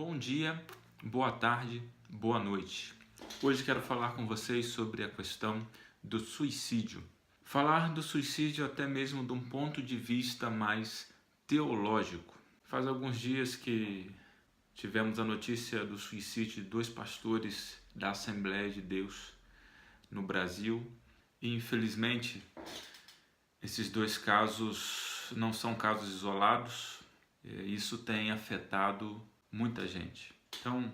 Bom dia, boa tarde, boa noite. Hoje quero falar com vocês sobre a questão do suicídio. Falar do suicídio até mesmo de um ponto de vista mais teológico. Faz alguns dias que tivemos a notícia do suicídio de 2 pastores da Assembleia de Deus no Brasil e infelizmente esses 2 casos não são casos isolados. Isso tem afetado muita gente. Então,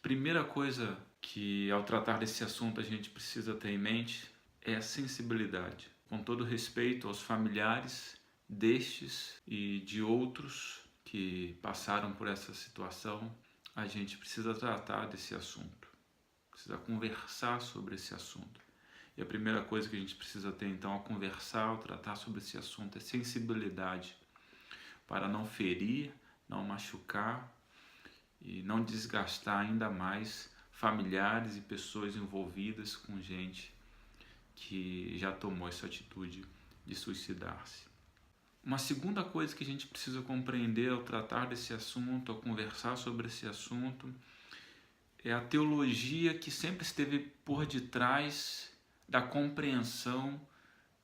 primeira coisa que ao tratar desse assunto a gente precisa ter em mente é a sensibilidade. Com todo respeito aos familiares destes e de outros que passaram por essa situação, a gente precisa tratar desse assunto, precisa conversar sobre esse assunto. E a primeira coisa que a gente precisa ter então ao conversar, ao tratar sobre esse assunto é sensibilidade, para não ferir, não machucar e não desgastar ainda mais familiares e pessoas envolvidas com gente que já tomou essa atitude de suicidar-se. Uma segunda coisa que a gente precisa compreender ao tratar desse assunto, ao conversar sobre esse assunto, é a teologia que sempre esteve por detrás da compreensão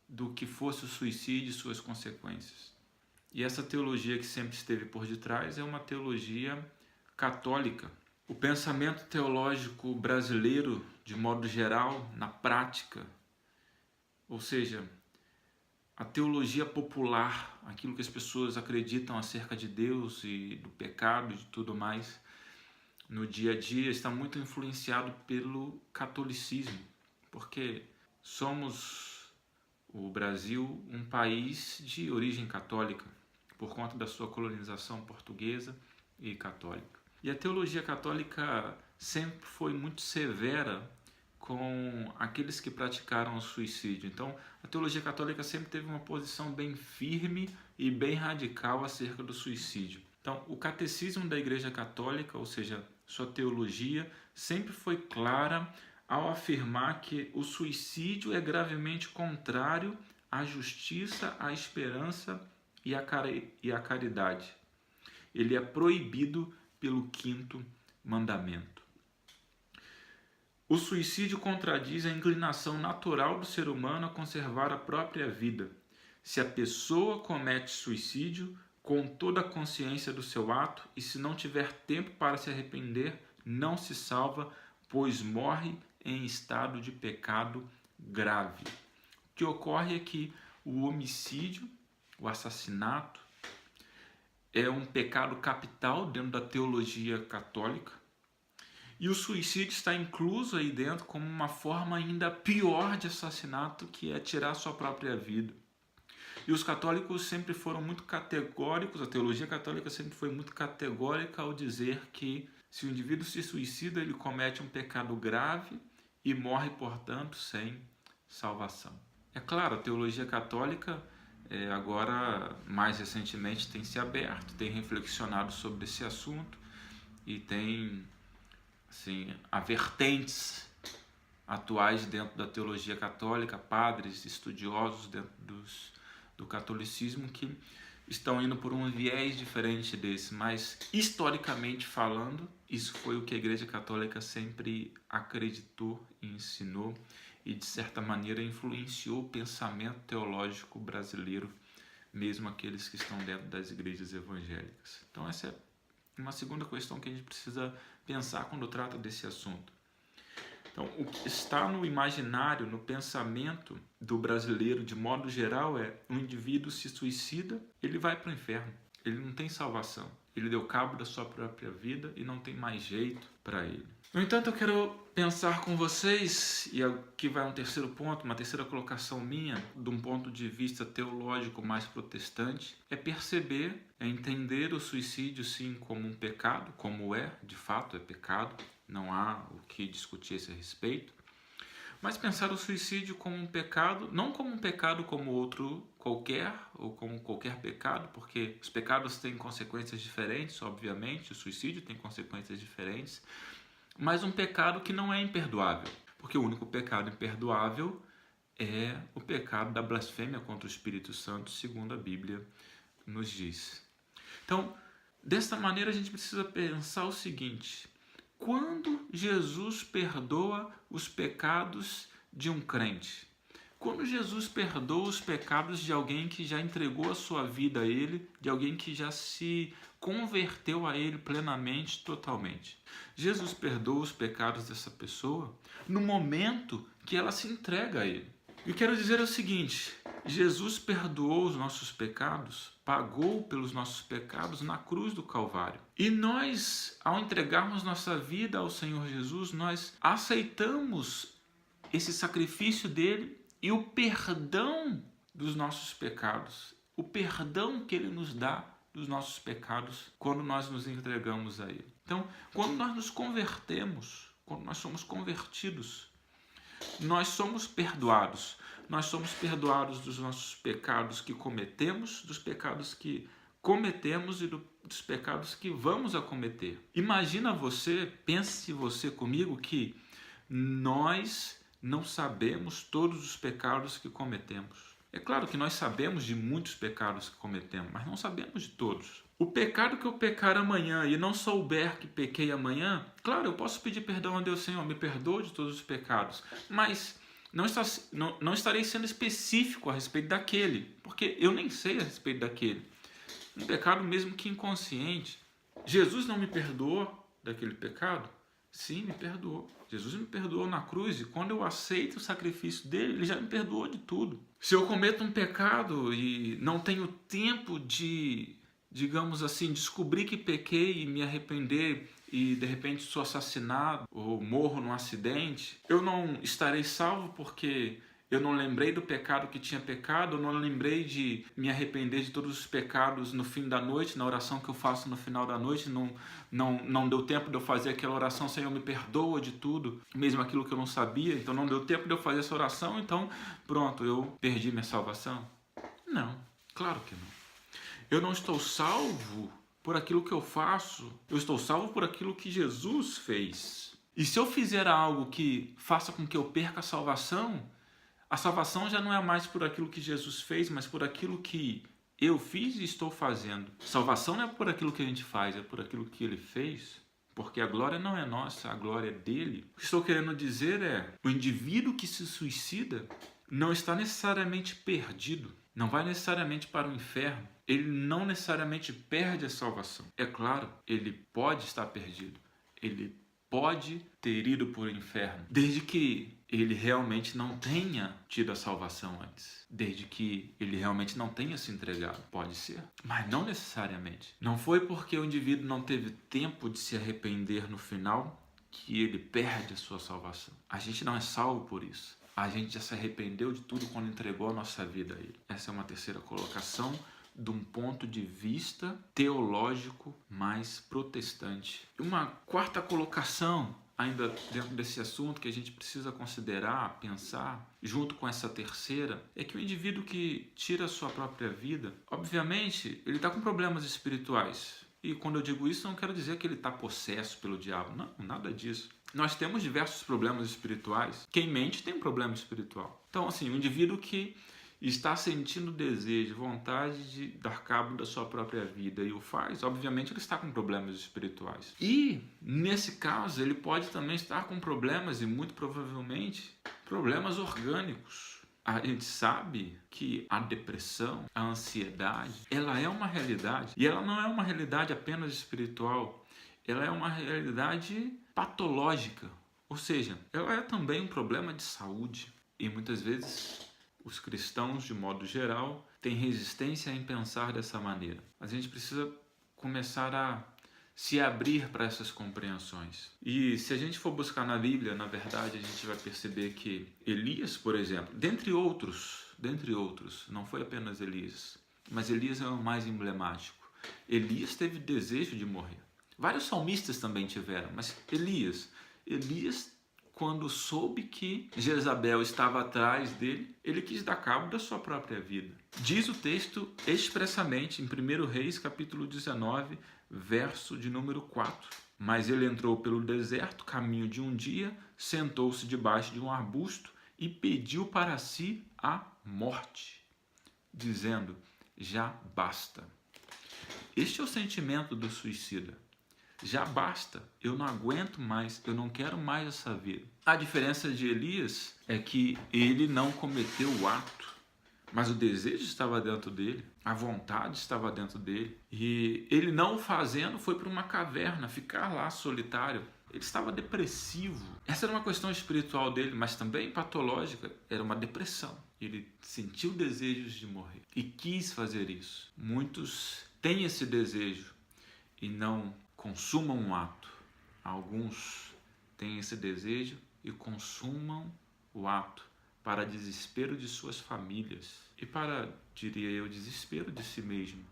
do que fosse o suicídio e suas consequências. E essa teologia que sempre esteve por detrás é uma teologia católica. O pensamento teológico brasileiro, de modo geral, na prática, ou seja, a teologia popular, aquilo que as pessoas acreditam acerca de Deus e do pecado e de tudo mais, no dia a dia, está muito influenciado pelo catolicismo, porque somos, o Brasil, um país de origem católica, por conta da sua colonização portuguesa e católica. E a teologia católica sempre foi muito severa com aqueles que praticaram o suicídio. Então, a teologia católica sempre teve uma posição bem firme e bem radical acerca do suicídio. Então, o catecismo da Igreja Católica, ou seja, sua teologia, sempre foi clara ao afirmar que o suicídio é gravemente contrário à justiça, à esperança e à caridade. Ele é proibido pelo 5º mandamento. O suicídio contradiz a inclinação natural do ser humano a conservar a própria vida. Se a pessoa comete suicídio, com toda a consciência do seu ato, e se não tiver tempo para se arrepender, não se salva, pois morre em estado de pecado grave. O que ocorre é que o homicídio, o assassinato, é um pecado capital dentro da teologia católica, e o suicídio está incluso aí dentro como uma forma ainda pior de assassinato, que é tirar sua própria vida. E os católicos sempre foram muito categóricos, a teologia católica sempre foi muito categórica ao dizer que se o indivíduo se suicida, ele comete um pecado grave e morre, portanto, sem salvação. É claro, a teologia católica agora, mais recentemente, tem se aberto, tem reflexionado sobre esse assunto e tem assim, vertentes atuais dentro da teologia católica, padres, estudiosos dentro do catolicismo que estão indo por um viés diferente desse, mas historicamente falando, isso foi o que a Igreja Católica sempre acreditou e ensinou e de certa maneira influenciou o pensamento teológico brasileiro, mesmo aqueles que estão dentro das igrejas evangélicas. Então essa é uma segunda questão que a gente precisa pensar quando trata desse assunto. Então, o que está no imaginário, no pensamento do brasileiro, de modo geral, é um indivíduo se suicida, ele vai para o inferno, ele não tem salvação, ele deu cabo da sua própria vida e não tem mais jeito para ele. No entanto, eu quero pensar com vocês, e aqui vai um terceiro ponto, uma terceira colocação minha, de um ponto de vista teológico mais protestante, é perceber, é entender o suicídio sim como um pecado, como é, de fato é pecado, não há o que discutir a esse respeito, mas pensar o suicídio como um pecado, não como um pecado como outro qualquer, ou como qualquer pecado, porque os pecados têm consequências diferentes, obviamente, o suicídio tem consequências diferentes, mas um pecado que não é imperdoável, porque o único pecado imperdoável é o pecado da blasfêmia contra o Espírito Santo, segundo a Bíblia nos diz. Então, dessa maneira a gente precisa pensar o seguinte: quando Jesus perdoa os pecados de um crente, quando Jesus perdoa os pecados de alguém que já entregou a sua vida a Ele, de alguém que já se converteu a Ele plenamente, totalmente, Jesus perdoa os pecados dessa pessoa no momento que ela se entrega a Ele. Eu quero dizer o seguinte: Jesus perdoou os nossos pecados, pagou pelos nossos pecados na cruz do Calvário. E nós, ao entregarmos nossa vida ao Senhor Jesus, nós aceitamos esse sacrifício dele e o perdão dos nossos pecados, o perdão que ele nos dá dos nossos pecados quando nós nos entregamos a ele. Então, quando nós nos convertemos, quando nós somos convertidos, nós somos perdoados. Nós somos perdoados dos nossos pecados que cometemos, dos pecados que cometemos e dos pecados que vamos a cometer. Imagina você, pense você comigo, que nós não sabemos todos os pecados que cometemos. É claro que nós sabemos de muitos pecados que cometemos, mas não sabemos de todos. O pecado que eu pecar amanhã e não souber que pequei amanhã, claro, eu posso pedir perdão a Deus: Senhor, me perdoa de todos os pecados, mas não estarei sendo específico a respeito daquele, porque eu nem sei a respeito daquele. Um pecado mesmo que inconsciente. Jesus não me perdoou daquele pecado? Sim, me perdoou. Jesus me perdoou na cruz, e quando eu aceito o sacrifício dele, ele já me perdoou de tudo. Se eu cometo um pecado e não tenho tempo de, digamos assim, descobrir que pequei e me arrepender, e de repente sou assassinado ou morro num acidente, eu não estarei salvo porque eu não lembrei do pecado que tinha pecado, eu não lembrei de me arrepender de todos os pecados no fim da noite, na oração que eu faço no final da noite. Não deu tempo de eu fazer aquela oração: Senhor, me perdoa de tudo, mesmo aquilo que eu não sabia. Então não deu tempo de eu fazer essa oração, então pronto, eu perdi minha salvação. Não, claro que não. Eu não estou salvo por aquilo que eu faço, eu estou salvo por aquilo que Jesus fez. E se eu fizer algo que faça com que eu perca a salvação já não é mais por aquilo que Jesus fez, mas por aquilo que eu fiz e estou fazendo. Salvação não é por aquilo que a gente faz, é por aquilo que ele fez. Porque a glória não é nossa, a glória é dele. O que estou querendo dizer é: o indivíduo que se suicida não está necessariamente perdido, não vai necessariamente para o inferno. Ele não necessariamente perde a salvação. É claro, ele pode estar perdido, ele pode ter ido para o inferno, desde que ele realmente não tenha tido a salvação antes, desde que ele realmente não tenha se entregado. Pode ser, mas não necessariamente. Não foi porque o indivíduo não teve tempo de se arrepender no final que ele perde a sua salvação. A gente não é salvo por isso. A gente já se arrependeu de tudo quando entregou a nossa vida a ele. Essa é uma terceira colocação de um ponto de vista teológico mais protestante. Uma quarta colocação, ainda dentro desse assunto, que a gente precisa considerar, pensar, junto com essa terceira, é que o indivíduo que tira a sua própria vida, obviamente, ele está com problemas espirituais. E quando eu digo isso, não quero dizer que ele está possesso pelo diabo. Não, nada disso. Nós temos diversos problemas espirituais. Quem mente tem um problema espiritual. Então, assim, o indivíduo que está sentindo desejo, vontade de dar cabo da sua própria vida e o faz, obviamente ele está com problemas espirituais. E, nesse caso, ele pode também estar com problemas, e muito provavelmente, problemas orgânicos. A gente sabe que a depressão, a ansiedade, ela é uma realidade. E ela não é uma realidade apenas espiritual, ela é uma realidade patológica. Ou seja, ela é também um problema de saúde. E muitas vezes os cristãos, de modo geral, têm resistência em pensar dessa maneira. A gente precisa começar a se abrir para essas compreensões. E se a gente for buscar na Bíblia, na verdade, a gente vai perceber que Elias, por exemplo, dentre outros, não foi apenas Elias, mas Elias é o mais emblemático. Elias teve desejo de morrer. Vários salmistas também tiveram, mas Elias, quando soube que Jezabel estava atrás dele, ele quis dar cabo da sua própria vida. Diz o texto expressamente em 1 Reis, capítulo 19, verso de número 4. Mas ele entrou pelo deserto, caminho de um dia, sentou-se debaixo de um arbusto e pediu para si a morte, dizendo: já basta. Este é o sentimento do suicida. Já basta, eu não aguento mais, eu não quero mais essa vida. A diferença de Elias é que ele não cometeu o ato, mas o desejo estava dentro dele, a vontade estava dentro dele. E ele não o fazendo foi para uma caverna, ficar lá solitário. Ele estava depressivo. Essa era uma questão espiritual dele, mas também patológica, era uma depressão. Ele sentiu desejos de morrer e quis fazer isso. Muitos têm esse desejo e não consumam um ato. Alguns têm esse desejo e consumam o ato para desespero de suas famílias e para, diria eu, desespero de si mesmo.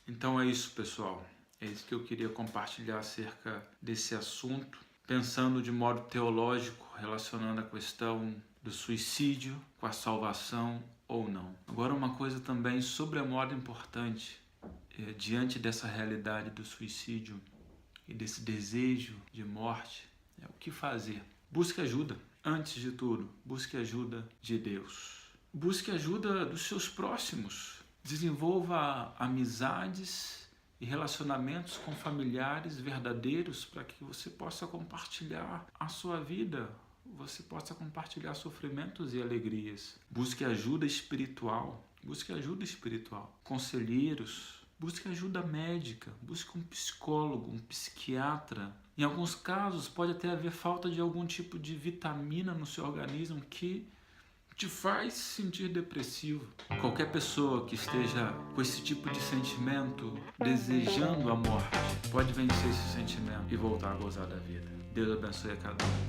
Então é isso, pessoal. É isso que eu queria compartilhar acerca desse assunto, pensando de modo teológico, relacionando a questão do suicídio com a salvação ou não. Agora, uma coisa também sobre a moda importante, diante dessa realidade do suicídio e desse desejo de morte, é o que fazer. Busque ajuda. Antes de tudo, busque ajuda de Deus. Busque ajuda dos seus próximos. Desenvolva amizades e relacionamentos com familiares verdadeiros para que você possa compartilhar a sua vida, você possa compartilhar sofrimentos e alegrias. Busque ajuda espiritual. Busque ajuda espiritual. Conselheiros. Busque ajuda médica, busque um psicólogo, um psiquiatra. Em alguns casos, pode até haver falta de algum tipo de vitamina no seu organismo que te faz sentir depressivo. Qualquer pessoa que esteja com esse tipo de sentimento, desejando a morte, pode vencer esse sentimento e voltar a gozar da vida. Deus abençoe a cada um.